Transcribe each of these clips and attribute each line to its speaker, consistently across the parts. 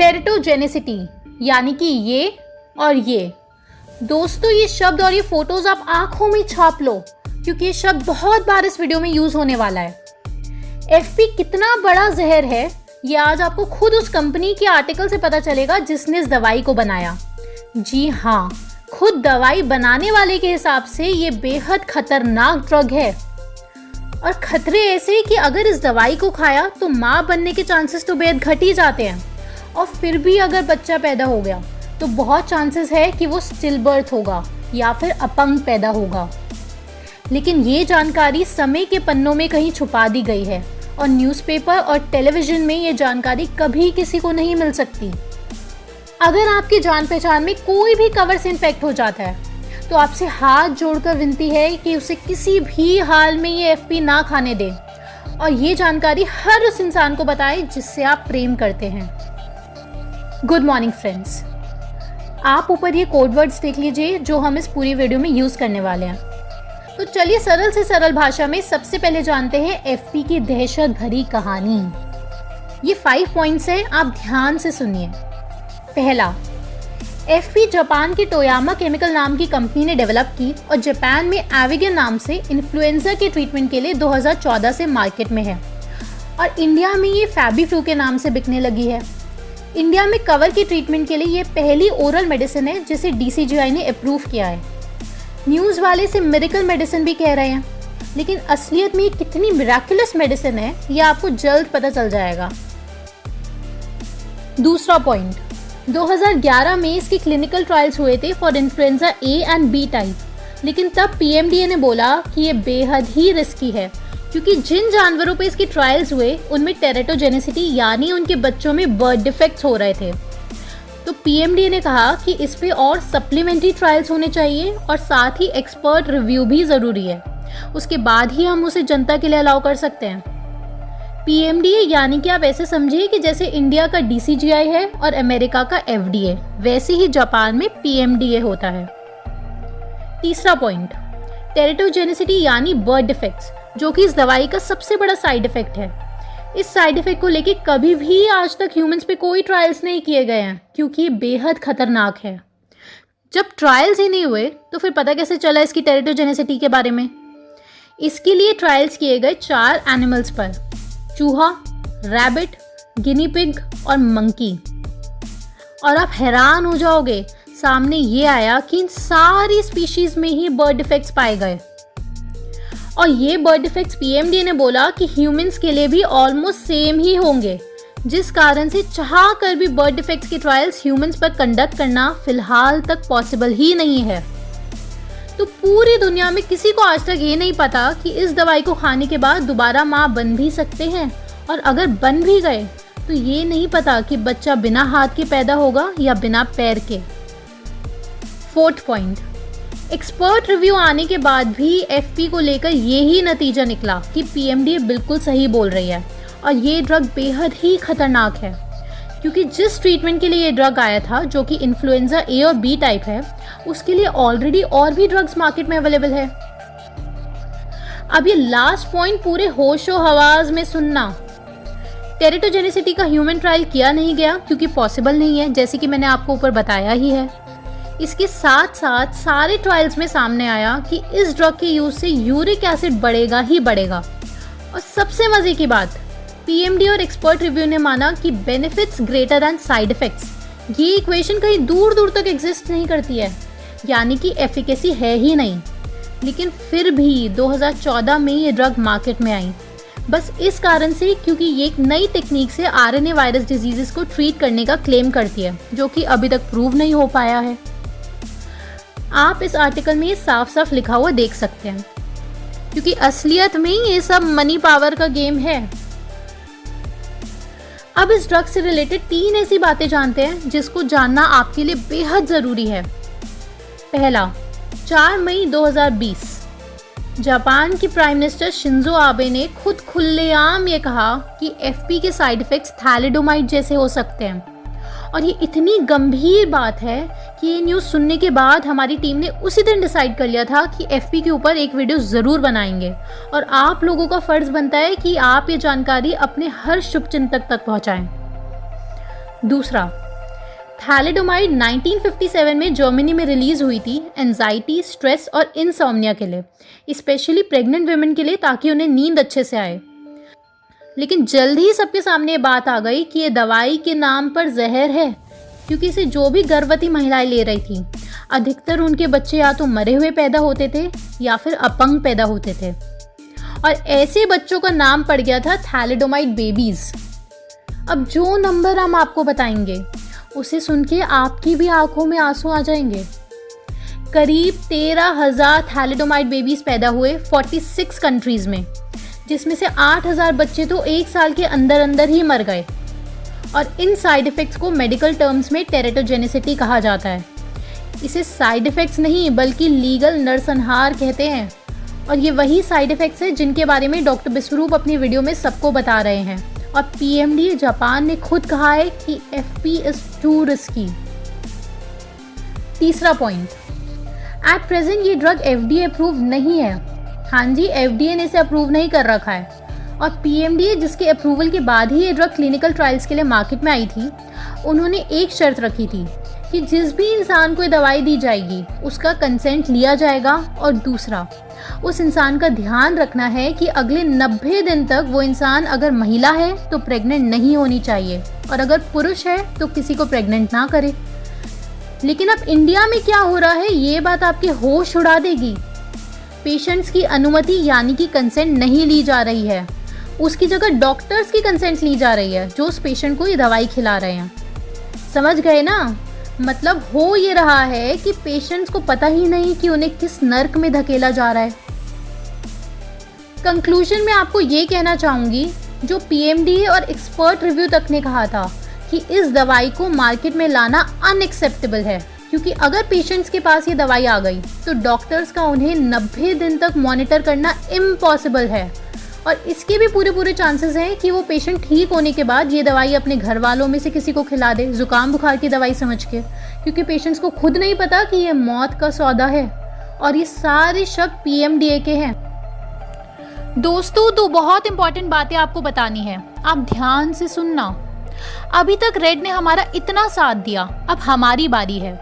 Speaker 1: Teratogenicity यानी कि ये और ये। दोस्तों ये शब्द और ये फोटोज आप आंखों में छाप लो क्योंकि ये शब्द बहुत बार इस वीडियो में यूज होने वाला है। एफपी कितना बड़ा जहर है ये आज आपको खुद उस कंपनी के आर्टिकल से पता चलेगा जिसने इस दवाई को बनाया। जी हाँ, खुद दवाई बनाने वाले के हिसाब से ये बेहद खतरनाक ड्रग है और खतरे ऐसे कि अगर इस दवाई को खाया तो माँ बनने के चांसेस तो बेहद घट ही जाते हैं और फिर भी अगर बच्चा पैदा हो गया तो बहुत चांसेस है कि वो स्टिल बर्थ होगा या फिर अपंग पैदा होगा। लेकिन ये जानकारी समय के पन्नों में कहीं छुपा दी गई है और न्यूज़पेपर और टेलीविज़न में ये जानकारी कभी किसी को नहीं मिल सकती। अगर आपकी जान पहचान में कोई भी कवर से इन्फेक्ट हो जाता है तो आपसे हाथ जोड़कर विनती है कि उसे किसी भी हाल में ये एफपी ना खाने दें और ये जानकारी हर उस इंसान को बताएं जिससे आप प्रेम करते हैं। गुड मॉर्निंग फ्रेंड्स, आप ऊपर ये कोड वर्ड्स देख लीजिए जो हम इस पूरी वीडियो में यूज़ करने वाले हैं। तो चलिए सरल से सरल भाषा में सबसे पहले जानते हैं एफपी की दहशत भरी कहानी। ये 5 पॉइंट्स हैं, आप ध्यान से सुनिए। पहला, एफपी जापान की टोयामा केमिकल नाम की कंपनी ने डेवलप की और जापान में एविगन नाम से इन्फ्लुएंजा के ट्रीटमेंट के लिए 2014 से मार्केट में है और इंडिया में ये फैबीफ्लू के नाम से बिकने लगी है। इंडिया में कवर की ट्रीटमेंट के लिए ये पहली ओरल मेडिसिन है जिसे डीसीजीआई ने अप्रूव किया है। न्यूज़ वाले इसे मिरेकल मेडिसिन भी कह रहे हैं, लेकिन असलियत में ये कितनी मिराकुलस मेडिसिन है ये आपको जल्द पता चल जाएगा। दूसरा पॉइंट, 2011 में इसके क्लिनिकल ट्रायल्स हुए थे for influenza A and B type, लेकिन तब पीएमडीए ने बोला कि ये बेहद ही रिस्की है क्योंकि जिन जानवरों पे इसके ट्रायल्स हुए उनमें टेरेटोजेनिसिटी यानी उनके बच्चों में बर्थ डिफेक्ट्स हो रहे थे। तो पीएमडीए ने कहा कि इस पे और सप्लीमेंट्री ट्रायल्स होने चाहिए और साथ ही एक्सपर्ट रिव्यू भी ज़रूरी है, उसके बाद ही हम उसे जनता के लिए अलाउ कर सकते हैं। पीएमडीए यानी कि आप ऐसे समझिए कि जैसे इंडिया का डीसीजीआई है और अमेरिका का एफडीए, वैसे ही जापान में पीएमडीए होता है। तीसरा पॉइंट, टेरेटोजेनिसिटी यानी बर्थ डिफेक्ट्स, जो कि इस दवाई का सबसे बड़ा साइड इफेक्ट है। इस साइड इफेक्ट को लेके कभी भी आज तक ह्यूमंस पे कोई ट्रायल्स नहीं किए गए हैं क्योंकि ये बेहद खतरनाक है। जब ट्रायल्स ही नहीं हुए तो फिर पता कैसे चला इसकी टेरेटोजेनिसिटी के बारे में? इसके लिए ट्रायल्स किए गए 4 एनिमल्स पर, चूहा, रैबिट, गिनी पिग और मंकी। और आप हैरान हो जाओगे, सामने ये आया कि इन सारी स्पीशीज में ही बर्थ डिफेक्ट्स पाए गए और ये बर्थ डिफेक्ट्स पीएमडीए ने बोला कि ह्यूमंस के लिए भी ऑलमोस्ट सेम ही होंगे, जिस कारण से चाह कर भी बर्थ डिफेक्ट्स के ट्रायल्स ह्यूमंस पर कंडक्ट करना फिलहाल तक पॉसिबल ही नहीं है। तो पूरी दुनिया में किसी को आज तक ये नहीं पता कि इस दवाई को खाने के बाद दोबारा माँ बन भी सकते हैं और अगर बन भी गए तो ये नहीं पता कि बच्चा बिना हाथ के पैदा होगा या बिना पैर के। फोर्थ पॉइंट, एक्सपर्ट रिव्यू आने के बाद भी एफपी को लेकर ये ही नतीजा निकला कि पीएमडीए बिल्कुल सही बोल रही है और ये ड्रग बेहद ही खतरनाक है क्योंकि जिस ट्रीटमेंट के लिए ये ड्रग आया था, जो कि इन्फ्लुएंजा ए और बी टाइप है, उसके लिए ऑलरेडी और भी ड्रग्स मार्केट में अवेलेबल है। अब ये लास्ट पॉइंट पूरे होशो हवास में सुनना। टेरेटोजेनिसिटी का ह्यूमन ट्रायल किया नहीं गया क्योंकि पॉसिबल नहीं है, जैसे कि मैंने आपको ऊपर बताया ही है। इसके साथ साथ सारे ट्रायल्स में सामने आया कि इस ड्रग के यूज से यूरिक एसिड बढ़ेगा ही बढ़ेगा और सबसे मजे की बात, पीएमडी और एक्सपर्ट रिव्यू ने माना कि benefits greater than side effects. ये इक्वेशन कहीं दूर दूर तक एग्जिस्ट नहीं करती है, यानी कि एफिकेसी है ही नहीं। लेकिन फिर भी 2014 में ये ड्रग मार्केट में आई, बस इस कारण से क्योंकि ये एक नई टेक्निक से आरएनए वायरस डिजीजेस को ट्रीट करने का क्लेम करती है, जो कि अभी तक प्रूव नहीं हो पाया है। आप इस आर्टिकल में ये साफ साफ लिखा हुआ देख सकते हैं क्योंकि असलियत में ये सब मनी पावर का गेम है। अब इस ड्रग से रिलेटेड 3 ऐसी बातें जानते हैं जिसको जानना आपके लिए बेहद जरूरी है। पहला, 4 मई 2020 जापान की प्राइम मिनिस्टर शिंजो आबे ने खुद खुलेआम ये कहा कि एफपी के साइड इफेक्ट्स थैलिडोमाइड जैसे हो सकते हैं और ये इतनी गंभीर बात है कि ये न्यूज़ सुनने के बाद हमारी टीम ने उसी दिन डिसाइड कर लिया था कि एफपी के ऊपर एक वीडियो ज़रूर बनाएंगे और आप लोगों का फ़र्ज़ बनता है कि आप ये जानकारी अपने हर शुभचिंतक तक पहुंचाएं। दूसरा, थैलिडोमाइड 1957 में जर्मनी में रिलीज हुई थी एंजाइटी, स्ट्रेस और इंसोम्निया के लिए, स्पेशली प्रेग्नेंट वुमेन के लिए, ताकि उन्हें नींद अच्छे से आए। लेकिन जल्द ही सबके सामने ये बात आ गई कि ये दवाई के नाम पर जहर है, क्योंकि इसे जो भी गर्भवती महिलाएं ले रही थी, अधिकतर उनके बच्चे या तो मरे हुए पैदा होते थे या फिर अपंग पैदा होते थे, और ऐसे बच्चों का नाम पड़ गया था थैलिडोमाइड बेबीज। अब जो नंबर हम आपको बताएंगे उसे सुन के आपकी भी आंखों में आंसू आ जाएंगे। करीब 13,000 थैलिडोमाइड बेबीज पैदा हुए 46 कंट्रीज में, जिसमें से 8,000 बच्चे तो 1 साल के अंदर अंदर ही मर गए। और इन साइड इफ़ेक्ट्स को मेडिकल टर्म्स में टेरेटोजेनिसिटी कहा जाता है। इसे साइड इफ़ेक्ट्स नहीं बल्कि लीगल नरसंहार कहते हैं, और ये वही साइड इफ़ेक्ट्स हैं जिनके बारे में डॉक्टर बिस्वरूप अपनी वीडियो में सबको बता रहे हैं। और PMDA जापान ने खुद कहा है कि FP इज टू रिस्की। तीसरा पॉइंट, एट प्रेजेंट ये ड्रग FDA अप्रूव नहीं है। हाँ जी, FDA ने इसे अप्रूव नहीं कर रखा है। और PMDA जिसके अप्रूवल के बाद ही ये ड्रग क्लिनिकल ट्रायल्स के लिए मार्केट में आई थी, उन्होंने एक शर्त रखी थी कि जिस भी इंसान को ये दवाई दी जाएगी उसका कंसेंट लिया जाएगा, और दूसरा, उस इंसान का ध्यान रखना है कि अगले 90 दिन तक वो इंसान अगर महिला है तो प्रेग्नेंट नहीं होनी चाहिए, और अगर पुरुष है तो किसी को प्रेग्नेंट ना करे। लेकिन अब इंडिया में क्या हो रहा है, ये बात आपके होश उड़ा देगी। पेशेंट्स की अनुमति यानी कि कंसेंट नहीं ली जा रही है, उसकी जगह डॉक्टर्स की कंसेंट ली जा रही है जो उस पेशेंट को ये दवाई खिला रहे हैं। समझ गए ना? मतलब हो ये रहा है कि पेशेंट्स को पता ही नहीं कि उन्हें किस नर्क में धकेला जा रहा है। कंक्लूजन में आपको ये कहना चाहूँगी, जो PMDA और एक्सपर्ट रिव्यू तक ने कहा था कि इस दवाई को मार्केट में लाना अनएक्सेप्टेबल है, क्योंकि अगर पेशेंट्स के पास ये दवाई आ गई तो डॉक्टर्स का उन्हें 90 दिन तक मॉनिटर करना इम्पॉसिबल है, और इसके भी पूरे चांसेस हैं कि वो पेशेंट ठीक होने के बाद ये दवाई अपने घर वालों में से किसी को खिला दे, जुकाम बुखार की दवाई समझ के, क्योंकि पेशेंट्स को खुद नहीं पता कि ये मौत का सौदा है। और ये सारे शब्द PMDA के हैं। दोस्तों, दो बहुत इंपॉर्टेंट बातें आपको बतानी है, आप ध्यान से सुनना। अभी तक रेड ने हमारा इतना साथ दिया, अब हमारी बारी है।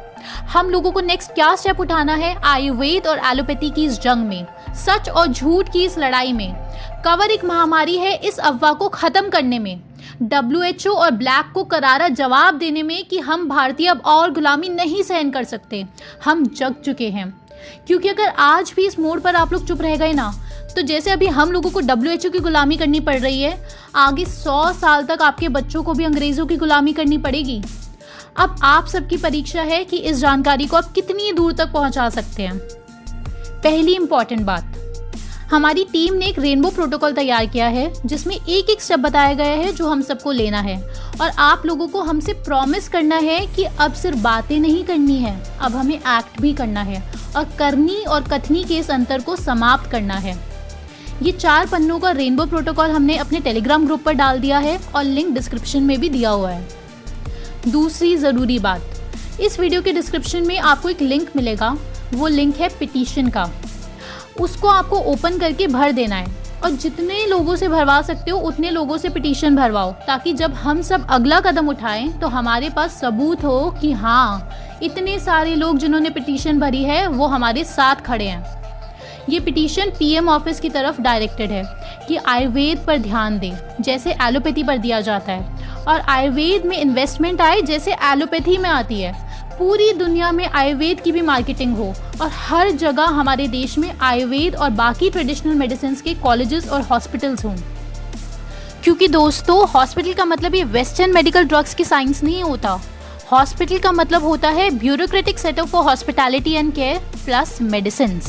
Speaker 1: हम लोगों को नेक्स्ट क्या स्टेप उठाना है आयुर्वेद और एलोपैथी की इस जंग में, सच और झूठ की इस लड़ाई में। कवर एक महामारी है इस अफवाह को खत्म करने में, WHO और ब्लैक को करारा जवाब देने में कि हम भारतीय अब और गुलामी नहीं सहन कर सकते, हम जग चुके हैं। क्योंकि अगर आज भी इस मोड़ पर आप लोग चुप रह गए ना, तो जैसे अभी हम लोगों को WHO की गुलामी करनी पड़ रही है, आगे 100 साल तक आपके बच्चों को भी अंग्रेजों की गुलामी करनी पड़ेगी। अब आप सबकी परीक्षा है कि इस जानकारी को आप कितनी दूर तक पहुंचा सकते हैं। पहली इंपॉर्टेंट बात, हमारी टीम ने एक रेनबो प्रोटोकॉल तैयार किया है जिसमें एक एक स्टेप बताया गया है जो हम सबको लेना है, और आप लोगों को हमसे प्रॉमिस करना है कि अब सिर्फ बातें नहीं करनी है, अब हमें एक्ट भी करना है, और करनी और कथनी के इस अंतर को समाप्त करना है। ये 4 पन्नों का रेनबो प्रोटोकॉल हमने अपने टेलीग्राम ग्रुप पर डाल दिया है, और लिंक डिस्क्रिप्शन में भी दिया हुआ है। दूसरी ज़रूरी बात, इस वीडियो के डिस्क्रिप्शन में आपको एक लिंक मिलेगा, वो लिंक है पिटीशन का। उसको आपको ओपन करके भर देना है, और जितने लोगों से भरवा सकते हो उतने लोगों से पिटीशन भरवाओ, ताकि जब हम सब अगला कदम उठाएं तो हमारे पास सबूत हो कि हाँ, इतने सारे लोग जिन्होंने पिटीशन भरी है वो हमारे साथ खड़े हैं। ये पिटीशन PM ऑफिस की तरफ डायरेक्टेड है कि आयुर्वेद पर ध्यान दें जैसे एलोपैथी पर दिया जाता है, और आयुर्वेद में इन्वेस्टमेंट आए जैसे एलोपैथी में आती है। पूरी दुनिया में आयुर्वेद की भी मार्केटिंग हो, और हर जगह हमारे देश में आयुर्वेद और बाकी ट्रेडिशनल मेडिसिन के कॉलेजेस और हॉस्पिटल्स हों। क्योंकि दोस्तों, हॉस्पिटल का मतलब ये वेस्टर्न मेडिकल ड्रग्स की साइंस नहीं होता। हॉस्पिटल का मतलब होता है bureaucratic setup for hospitality and care plus medicine.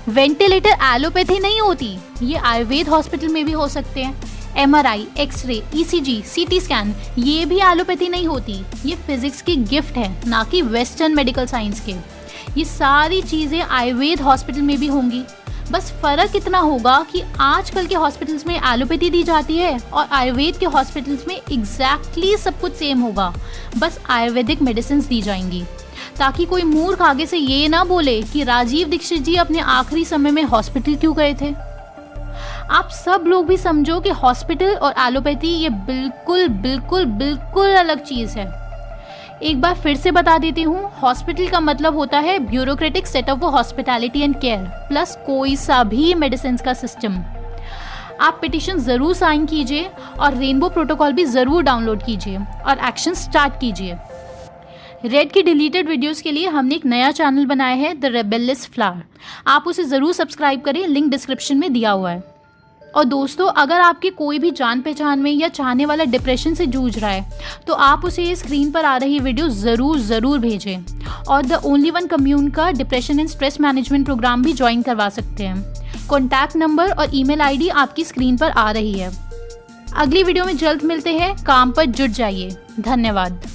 Speaker 1: Ventilator allopathy नहीं होती, ये आयुर्वेद हॉस्पिटल में भी हो सकते हैं। MRI, x-ray, ECG, CT scan, ये भी एलोपैथी नहीं होती, ये फिजिक्स की गिफ्ट है, ना कि वेस्टर्न मेडिकल साइंस के। ये सारी चीज़ें आयुर्वेद हॉस्पिटल में भी होंगी। बस फ़र्क इतना होगा कि आजकल के हॉस्पिटल्स में एलोपैथी दी जाती है, और आयुर्वेद के हॉस्पिटल्स में एग्जैक्टली सब कुछ सेम होगा, बस आयुर्वेदिक मेडिसिन दी जाएंगी, ताकि कोई मूर्ख आगे से ये ना बोले कि राजीव दीक्षित जी अपने आखिरी समय में हॉस्पिटल क्यों गए थे। आप सब लोग भी समझो कि हॉस्पिटल और एलोपैथी ये बिल्कुल बिल्कुल बिल्कुल अलग चीज़ है। एक बार फिर से बता देती हूँ, हॉस्पिटल का मतलब होता है bureaucratic setup for hospitality and care plus कोई सा भी मेडिसिन का सिस्टम। आप पिटिशन ज़रूर साइन कीजिए और रेनबो प्रोटोकॉल भी ज़रूर डाउनलोड कीजिए और एक्शन स्टार्ट कीजिए। रेड की डिलीटेड वीडियोस के लिए हमने एक नया चैनल बनाया है, द रेबेलियस फ्लावर। आप उसे ज़रूर सब्सक्राइब करें, लिंक डिस्क्रिप्शन में दिया हुआ है। और दोस्तों, अगर आपके कोई भी जान पहचान में या चाहने वाला डिप्रेशन से जूझ रहा है तो आप उसे ये स्क्रीन पर आ रही वीडियो ज़रूर भेजें। और द ओनली वन कम्यून का depression and stress management programme भी ज्वाइन करवा सकते हैं। कॉन्टैक्ट नंबर और ईमेल आईडी आपकी स्क्रीन पर आ रही है। अगली वीडियो में जल्द मिलते हैं। काम पर जुट जाइए। धन्यवाद।